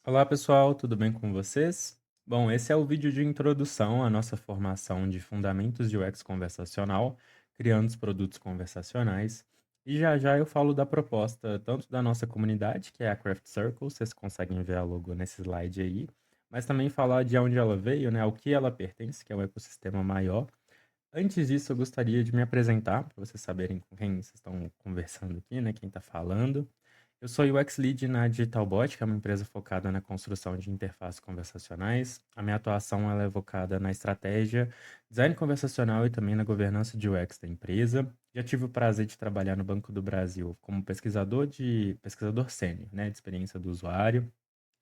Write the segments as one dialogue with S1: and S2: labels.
S1: Olá pessoal, tudo bem com vocês? Bom, esse é o vídeo de introdução à nossa formação de Fundamentos de UX Conversacional, criando os produtos conversacionais. E já já eu falo da proposta tanto da nossa comunidade, que é a Craft Circle, vocês conseguem ver a logo nesse slide aí, mas também falar de onde ela veio, né, ao que ela pertence, que é um ecossistema maior. Antes disso, eu gostaria de me apresentar, para vocês saberem com quem vocês estão conversando aqui, né, quem está falando. Eu sou UX Lead na Digitalbot, que é uma empresa focada na construção de interfaces conversacionais. A minha atuação ela é focada na estratégia, design conversacional e também na governança de UX da empresa. Já tive o prazer de trabalhar no Banco do Brasil como pesquisador sênior, né, de experiência do usuário.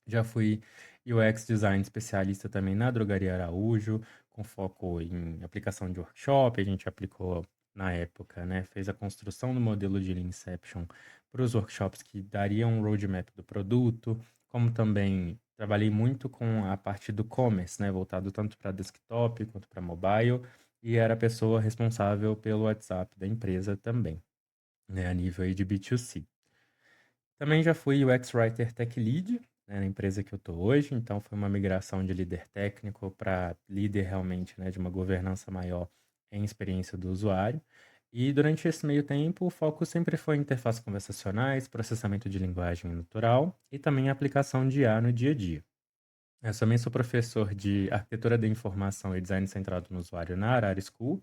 S1: Já fui UX design especialista também na Drogaria Araújo, com foco em aplicação de workshop. A gente aplicou na época, né, fez a construção do modelo de Lean Inception para os workshops que dariam um roadmap do produto, como também trabalhei muito com a parte do commerce, né, voltado tanto para desktop quanto para mobile, e era a pessoa responsável pelo WhatsApp da empresa também, né, a nível aí de B2C. Também já fui UX Writer Tech Lead, né, na empresa que eu estou hoje, então foi uma migração de líder técnico para líder realmente, né, de uma governança maior em experiência do usuário. E durante esse meio tempo, o foco sempre foi em interfaces conversacionais, processamento de linguagem natural e também a aplicação de IA no dia a dia. Eu também sou professor de arquitetura da informação e design centrado no usuário na Arara School,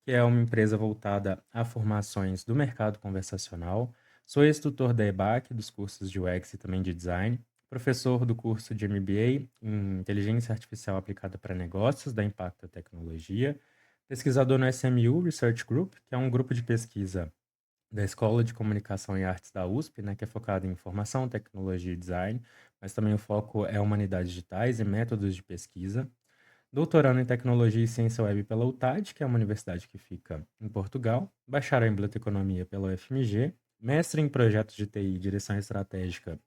S1: que é uma empresa voltada a formações do mercado conversacional. Sou ex-tutor da EBAC, dos cursos de UX e também de design, professor do curso de MBA em Inteligência Artificial Aplicada para Negócios, da Impacto Tecnologia, pesquisador no SMU Research Group, que é um grupo de pesquisa da Escola de Comunicação e Artes da USP, né, que é focada em informação, tecnologia e design, mas também o foco é humanidades digitais e métodos de pesquisa. Doutorando em Tecnologia e Ciência Web pela UTAD, que é uma universidade que fica em Portugal. Bacharel em Biblioteconomia pela UFMG. Mestre em Projetos de TI e Direção Estratégica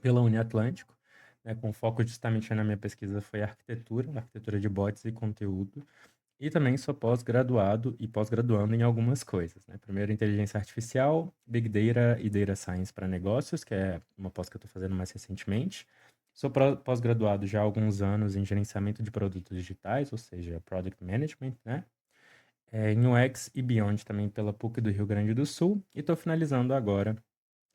S1: pela Uniatlântico, né, com foco justamente na minha pesquisa foi arquitetura de bots e conteúdo. E também sou pós-graduado e pós-graduando em algumas coisas, né? Primeiro, inteligência artificial, Big Data e Data Science para negócios, que é uma pós que eu estou fazendo mais recentemente. Sou pós-graduado já há alguns anos em gerenciamento de produtos digitais, ou seja, Product Management, né? Em UX e Beyond também pela PUC do Rio Grande do Sul. E estou finalizando agora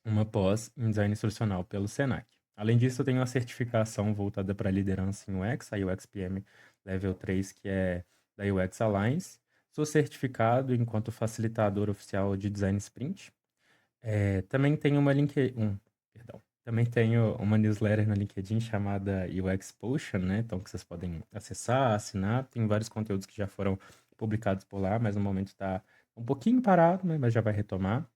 S1: uma pós em design instrucional pelo Senac. Além disso, eu tenho uma certificação voltada para liderança em UX, a UX PM Level 3, que é da UX Alliance. Sou certificado enquanto facilitador oficial de design sprint. Também tenho também tenho uma newsletter no LinkedIn chamada UX Potion, né? Então, que vocês podem acessar, assinar. Tem vários conteúdos que já foram publicados por lá, mas no momento está um pouquinho parado, né? Mas já vai retomar.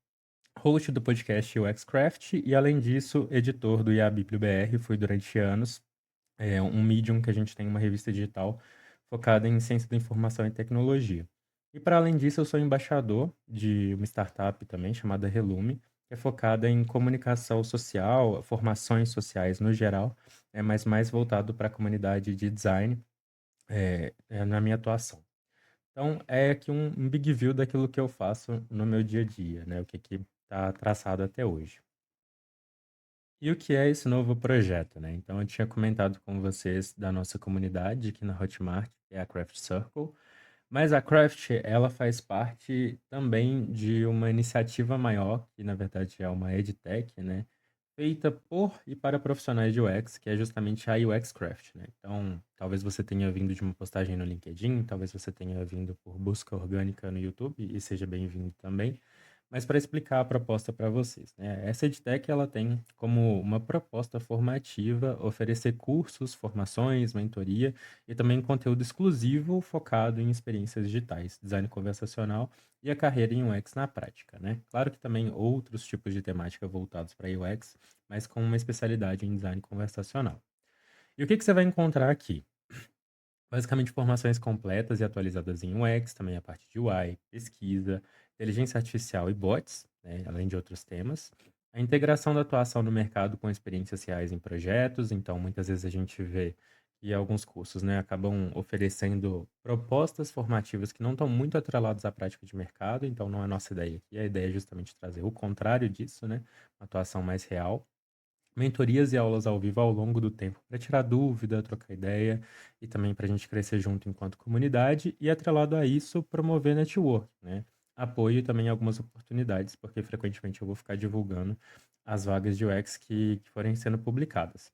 S1: Host do podcast UXCraft e, além disso, editor do IA BR. Fui durante anos, um Medium que a gente tem uma revista digital focada em ciência da informação e tecnologia. E, para além disso, eu sou embaixador de uma startup também chamada Relume, que é focada em comunicação social, formações sociais no geral, mas mais voltado para a comunidade de design, na minha atuação. Então, é aqui um big view daquilo que eu faço no meu dia a dia, né? O que está traçado até hoje. E o que é esse novo projeto, né? Então, eu tinha comentado com vocês da nossa comunidade aqui na Hotmart, que é a Craft Circle, mas a Craft, ela faz parte também de uma iniciativa maior, que na verdade é uma EdTech, né? Feita por e para profissionais de UX, que é justamente a UX Craft, né? Então, talvez você tenha vindo de uma postagem no LinkedIn, talvez você tenha vindo por busca orgânica no YouTube, e seja bem-vindo também. Mas para explicar a proposta para vocês, né? Essa EdTech ela tem como uma proposta formativa oferecer cursos, formações, mentoria e também conteúdo exclusivo focado em experiências digitais, design conversacional e a carreira em UX na prática, né? Claro que também outros tipos de temática voltados para UX, mas com uma especialidade em design conversacional. E o que você vai encontrar aqui? Basicamente, formações completas e atualizadas em UX, também a parte de UI, pesquisa, inteligência artificial e bots, né, além de outros temas. A integração da atuação no mercado com experiências reais em projetos. Então, muitas vezes a gente vê que alguns cursos, né, acabam oferecendo propostas formativas que não estão muito atreladas à prática de mercado. Então, não é nossa ideia aqui. A ideia é justamente trazer o contrário disso, né, uma atuação mais real. mentorias e aulas ao vivo ao longo do tempo para tirar dúvida, trocar ideia e também para a gente crescer junto enquanto comunidade e atrelado a isso promover network, né? Apoio e também algumas oportunidades, porque frequentemente eu vou ficar divulgando as vagas de UX que forem sendo publicadas.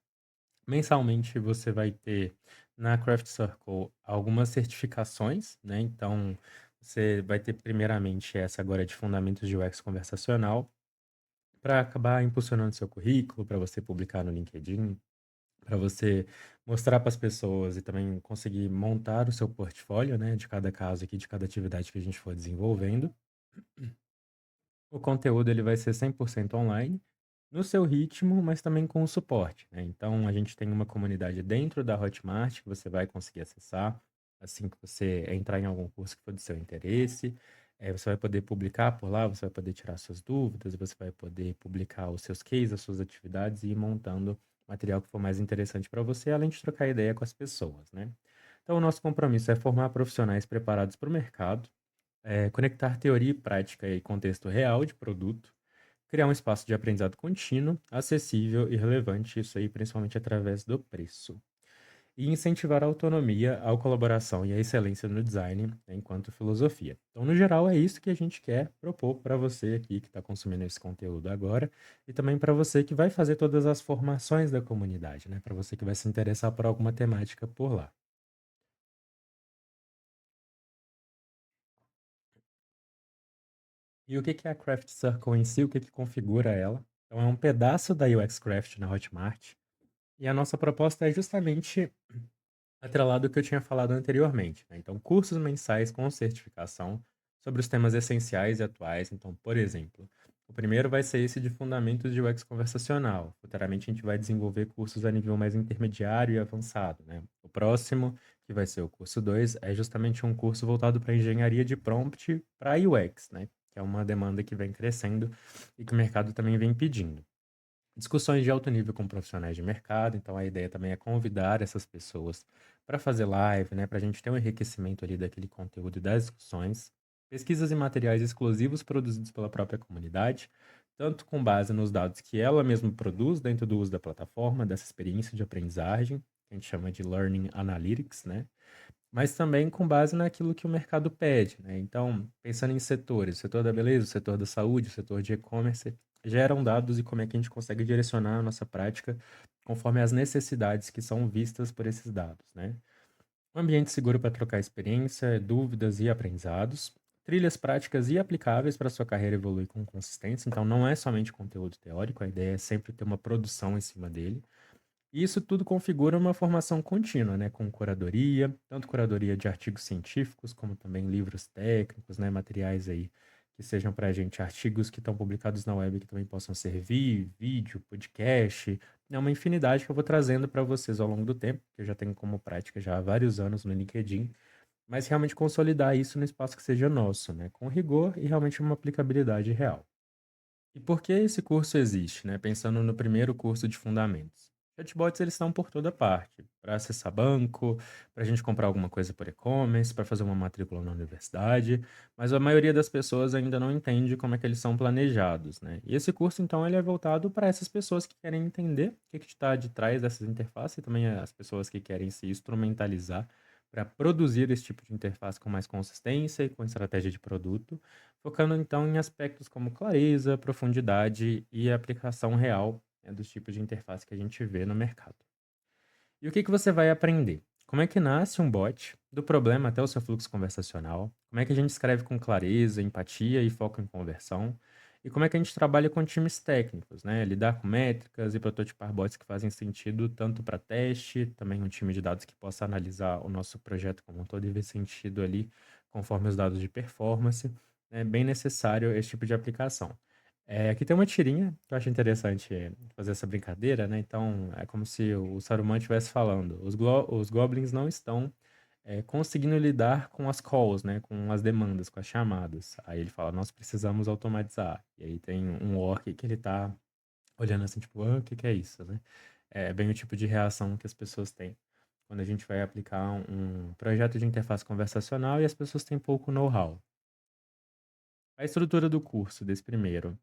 S1: Mensalmente você vai ter na Craft Circle algumas certificações, né? Então você vai ter primeiramente essa agora de Fundamentos de UX Conversacional, para acabar impulsionando seu currículo, para você publicar no LinkedIn, para você mostrar para as pessoas e também conseguir montar o seu portfólio, né, de cada caso aqui, de cada atividade que a gente for desenvolvendo. O conteúdo ele vai ser 100% online, no seu ritmo, mas também com o suporte, né? Então a gente tem uma comunidade dentro da Hotmart que você vai conseguir acessar assim que você entrar em algum curso que for do seu interesse. Você vai poder publicar por lá, você vai poder tirar suas dúvidas, você vai poder publicar os seus cases, as suas atividades e ir montando material que for mais interessante para você, além de trocar ideia com as pessoas, né? Então o nosso compromisso é formar profissionais preparados para o mercado, conectar teoria e prática e contexto real de produto, criar um espaço de aprendizado contínuo, acessível e relevante, isso aí principalmente através do preço. E incentivar a autonomia, a colaboração e a excelência no design, né, enquanto filosofia. Então, no geral, é isso que a gente quer propor para você aqui que está consumindo esse conteúdo agora e também para você que vai fazer todas as formações da comunidade, né? Para você que vai se interessar por alguma temática por lá. E o que que é a Craft Circle em si? O que que configura ela? Então, é um pedaço da UX Craft na Hotmart. E a nossa proposta é justamente atrelado ao que eu tinha falado anteriormente, né? Então, cursos mensais com certificação sobre os temas essenciais e atuais. Então, por exemplo, o primeiro vai ser esse de Fundamentos de UX Conversacional. Futuramente a gente vai desenvolver cursos a nível mais intermediário e avançado, né? O próximo, que vai ser o curso 2, é justamente um curso voltado para engenharia de prompt para UX, né? Que é uma demanda que vem crescendo e que o mercado também vem pedindo. Discussões de alto nível com profissionais de mercado, então a ideia também é convidar essas pessoas para fazer live, né, para a gente ter um enriquecimento ali daquele conteúdo e das discussões. Pesquisas e materiais exclusivos produzidos pela própria comunidade, tanto com base nos dados que ela mesma produz dentro do uso da plataforma, dessa experiência de aprendizagem, que a gente chama de Learning Analytics, né? Mas também com base naquilo que o mercado pede, né? Então, pensando em setores, o setor da beleza, o setor da saúde, o setor de e-commerce, geram dados e como é que a gente consegue direcionar a nossa prática conforme as necessidades que são vistas por esses dados, né? Um ambiente seguro para trocar experiência, dúvidas e aprendizados, trilhas práticas e aplicáveis para sua carreira evoluir com consistência. Então, não é somente conteúdo teórico, a ideia é sempre ter uma produção em cima dele. E isso tudo configura uma formação contínua, né, com curadoria, tanto curadoria de artigos científicos, como também livros técnicos, né, materiais aí que sejam para a gente artigos que estão publicados na web que também possam servir, vídeo, podcast, é uma infinidade que eu vou trazendo para vocês ao longo do tempo, que eu já tenho como prática já há vários anos no LinkedIn, mas realmente consolidar isso no espaço que seja nosso, né, com rigor e realmente uma aplicabilidade real. E por que esse curso existe, né? Pensando no primeiro curso de fundamentos. Chatbots eles estão por toda parte, para acessar banco, para a gente comprar alguma coisa por e-commerce, para fazer uma matrícula na universidade, mas a maioria das pessoas ainda não entende como é que eles são planejados, né? E esse curso, então, ele é voltado para essas pessoas que querem entender o que está de trás dessas interfaces e também as pessoas que querem se instrumentalizar para produzir esse tipo de interface com mais consistência e com estratégia de produto, focando então em aspectos como clareza, profundidade e aplicação real, né, dos tipos de interface que a gente vê no mercado. E o que que você vai aprender? Como é que nasce um bot, do problema até o seu fluxo conversacional? Como é que a gente escreve com clareza, empatia e foco em conversão? E como é que a gente trabalha com times técnicos, né? Lidar com métricas e prototipar bots que fazem sentido tanto para teste, também um time de dados que possa analisar o nosso projeto como um todo e ver sentido ali conforme os dados de performance. É bem necessário esse tipo de aplicação. Aqui tem uma tirinha que eu acho interessante fazer essa brincadeira, né? Então, é como se o Saruman estivesse falando. Os goblins não estão conseguindo lidar com as calls, né? Com as demandas, com as chamadas. Aí ele fala, nós precisamos automatizar. E aí tem um orc que ele tá olhando assim, tipo, ah, o que que é isso, né? É bem o tipo de reação que as pessoas têm quando a gente vai aplicar um projeto de interface conversacional e as pessoas têm pouco know-how. A estrutura do curso desse primeiro.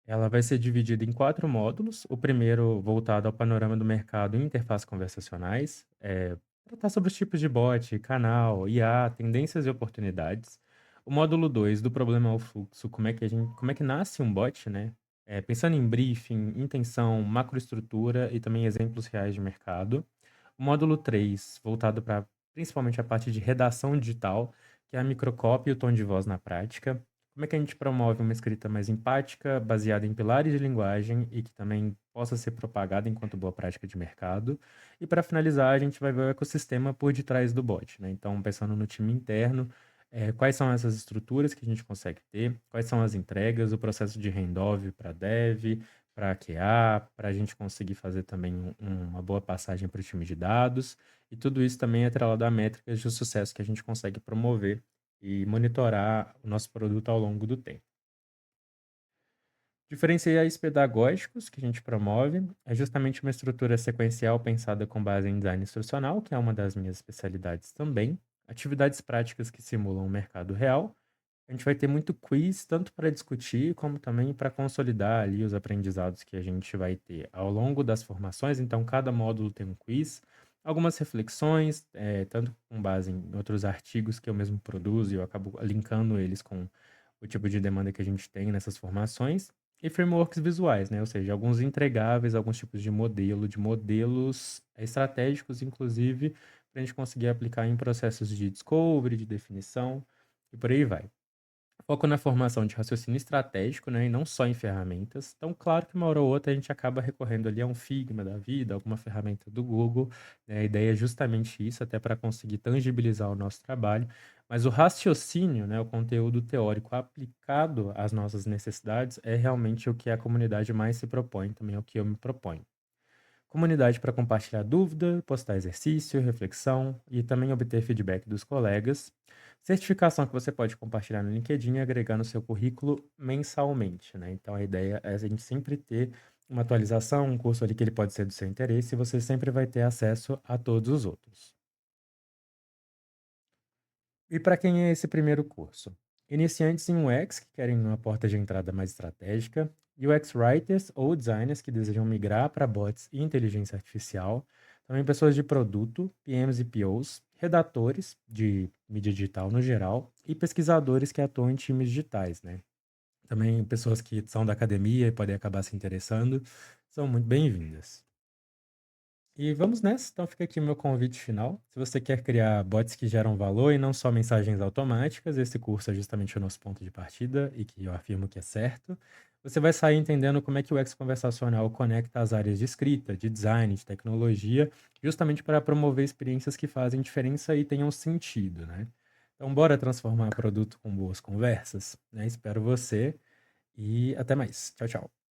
S1: Ela vai ser dividida em 4 módulos. O primeiro voltado ao panorama do mercado e interfaces conversacionais, tratar sobre os tipos de bot, canal, IA, tendências e oportunidades. O módulo 2 do problema ao fluxo, como é que nasce um bot, né? Pensando em briefing, intenção, macroestrutura e também exemplos reais de mercado. O módulo 3 voltado para principalmente a parte de redação digital, que é a microcópia e o tom de voz na prática. Como é que a gente promove uma escrita mais empática, baseada em pilares de linguagem e que também possa ser propagada enquanto boa prática de mercado? E para finalizar, a gente vai ver o ecossistema por detrás do bot, né? Então, pensando no time interno, quais são essas estruturas que a gente consegue ter, quais são as entregas, o processo de handoff para dev, para QA, para a gente conseguir fazer também uma boa passagem para o time de dados, e tudo isso também é atrelado a métricas de sucesso que a gente consegue promover e monitorar o nosso produto ao longo do tempo. Diferenciais pedagógicos que a gente promove é justamente uma estrutura sequencial pensada com base em design instrucional, que é uma das minhas especialidades também, atividades práticas que simulam o mercado real. A gente vai ter muito quiz, tanto para discutir, como também para consolidar ali os aprendizados que a gente vai ter ao longo das formações. Então, cada módulo tem um quiz, algumas reflexões, tanto com base em outros artigos que eu mesmo produzo e eu acabo linkando eles com o tipo de demanda que a gente tem nessas formações, e frameworks visuais, né? Ou seja, alguns entregáveis, alguns tipos de modelos estratégicos, inclusive, para a gente conseguir aplicar em processos de discovery, de definição, e por aí vai. Foco na formação de raciocínio estratégico, né, e não só em ferramentas. Então, claro que uma hora ou outra a gente acaba recorrendo ali a um Figma da vida, alguma ferramenta do Google, né? A ideia é justamente isso, até para conseguir tangibilizar o nosso trabalho. Mas o raciocínio, né, o conteúdo teórico aplicado às nossas necessidades é realmente o que a comunidade mais se propõe, também é o que eu me proponho. Comunidade para compartilhar dúvida, postar exercício, reflexão e também obter feedback dos colegas. Certificação que você pode compartilhar no LinkedIn e agregar no seu currículo mensalmente, né? Então a ideia é a gente sempre ter uma atualização, um curso ali que ele pode ser do seu interesse e você sempre vai ter acesso a todos os outros. E para quem é esse primeiro curso? Iniciantes em UX que querem uma porta de entrada mais estratégica, UX writers ou designers que desejam migrar para bots e inteligência artificial, também pessoas de produto, PMs e POs, redatores de mídia digital no geral e pesquisadores que atuam em times digitais, né? Também pessoas que são da academia e podem acabar se interessando, são muito bem-vindas. E vamos nessa, então fica aqui o meu convite final. Se você quer criar bots que geram valor e não só mensagens automáticas, esse curso é justamente o nosso ponto de partida e que eu afirmo que é certo. Você vai sair entendendo como é que o X conversacional conecta as áreas de escrita, de design, de tecnologia, justamente para promover experiências que fazem diferença e tenham sentido, né? Então, bora transformar produto com boas conversas, né? Espero você e até mais. Tchau, tchau.